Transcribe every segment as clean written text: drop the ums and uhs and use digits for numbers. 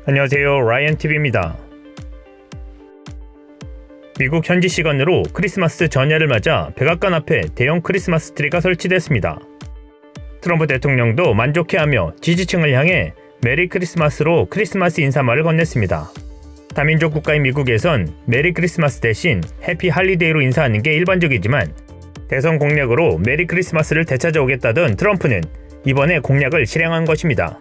안녕하세요, 라이언TV입니다. 미국 현지 시간으로 크리스마스 전야를 맞아 백악관 앞에 대형 크리스마스 트리가 설치됐습니다. 트럼프 대통령도 만족해하며 지지층을 향해 메리 크리스마스로 크리스마스 인사말을 건넸습니다. 다민족 국가인 미국에선 메리 크리스마스 대신 해피 할리데이로 인사하는 게 일반적이지만 대선 공약으로 메리 크리스마스를 되찾아오겠다던 트럼프는 이번에 공약을 실행한 것입니다.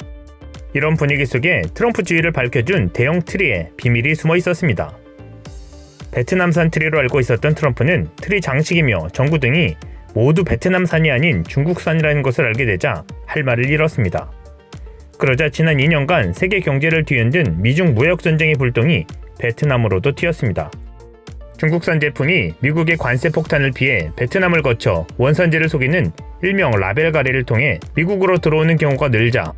이런 분위기 속에 트럼프주의를 밝혀준 대형 트리에 비밀이 숨어 있었습니다. 베트남산 트리로 알고 있었던 트럼프는 트리 장식이며 전구 등이 모두 베트남산이 아닌 중국산이라는 것을 알게 되자 할 말을 잃었습니다. 그러자 지난 2년간 세계 경제를 뒤흔든 미중 무역전쟁의 불똥이 베트남으로도 튀었습니다. 중국산 제품이 미국의 관세 폭탄을 피해 베트남을 거쳐 원산지를 속이는 일명 라벨 가래를 통해 미국으로 들어오는 경우가 늘자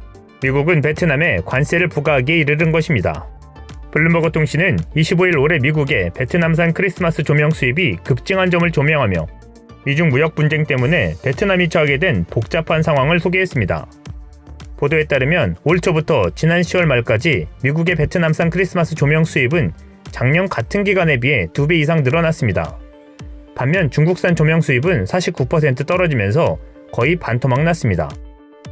미국은 베트남에 관세를 부과하기에 이르는 것입니다. 블룸버그 통신은 25일 올해 미국의 베트남산 크리스마스 조명 수입이 급증한 점을 조명하며 미중 무역 분쟁 때문에 베트남이 처하게 된 복잡한 상황을 소개했습니다. 보도에 따르면 올 초부터 지난 10월 말까지 미국의 베트남산 크리스마스 조명 수입은 작년 같은 기간에 비해 2배 이상 늘어났습니다. 반면 중국산 조명 수입은 49% 떨어지면서 거의 반토막 났습니다.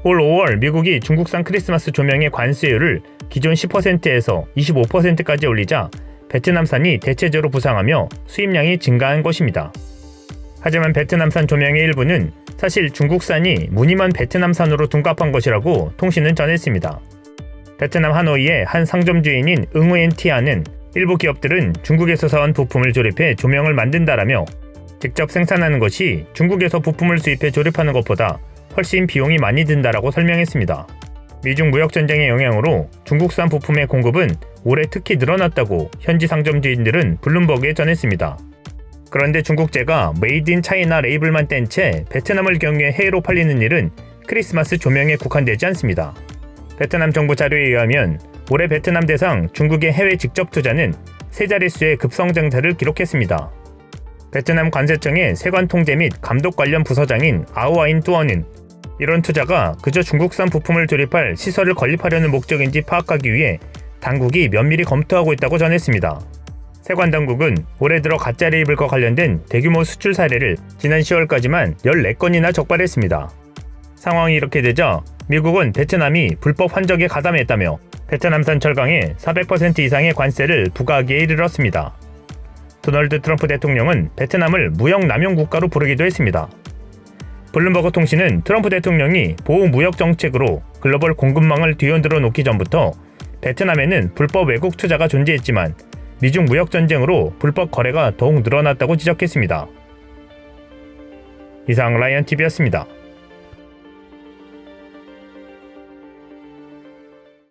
올 5월 미국이 중국산 크리스마스 조명의 관세율을 기존 10%에서 25%까지 올리자 베트남산이 대체적으로 부상하며 수입량이 증가한 것입니다. 하지만 베트남산 조명의 일부는 사실 중국산이 무늬만 베트남산으로 둔갑한 것이라고 통신은 전했습니다. 베트남 하노이의 한 상점 주인인 응우엔티아는 일부 기업들은 중국에서 사온 부품을 조립해 조명을 만든다라며 직접 생산하는 것이 중국에서 부품을 수입해 조립하는 것보다 훨씬 비용이 많이 든다라고 설명했습니다. 미중 무역전쟁의 영향으로 중국산 부품의 공급은 올해 특히 늘어났다고 현지 상점 주인들은 블룸버그에 전했습니다. 그런데 중국제가 메이드 인 차이나 레이블만 뗀 채 베트남을 경유해 해외로 팔리는 일은 크리스마스 조명에 국한되지 않습니다. 베트남 정부 자료에 의하면 올해 베트남 대상 중국의 해외 직접 투자는 세 자릿수의 급성장세를 기록했습니다. 베트남 관세청의 세관 통제 및 감독 관련 부서장인 아우아인 뚜어는 이런 투자가 그저 중국산 부품을 조립할 시설을 건립하려는 목적인지 파악하기 위해 당국이 면밀히 검토하고 있다고 전했습니다. 세관 당국은 올해 들어 가짜 레이블과 관련된 대규모 수출 사례를 지난 10월까지만 14건이나 적발했습니다. 상황이 이렇게 되자 미국은 베트남이 불법 환적에 가담했다며 베트남산 철강에 400% 이상의 관세를 부과하기에 이르렀습니다. 도널드 트럼프 대통령은 베트남을 무역 남용 국가로 부르기도 했습니다. 블룸버그 통신은 트럼프 대통령이 보호 무역 정책으로 글로벌 공급망을 뒤흔들어 놓기 전부터 베트남에는 불법 외국 투자가 존재했지만 미중 무역 전쟁으로 불법 거래가 더욱 늘어났다고 지적했습니다. 이상 라이언TV였습니다.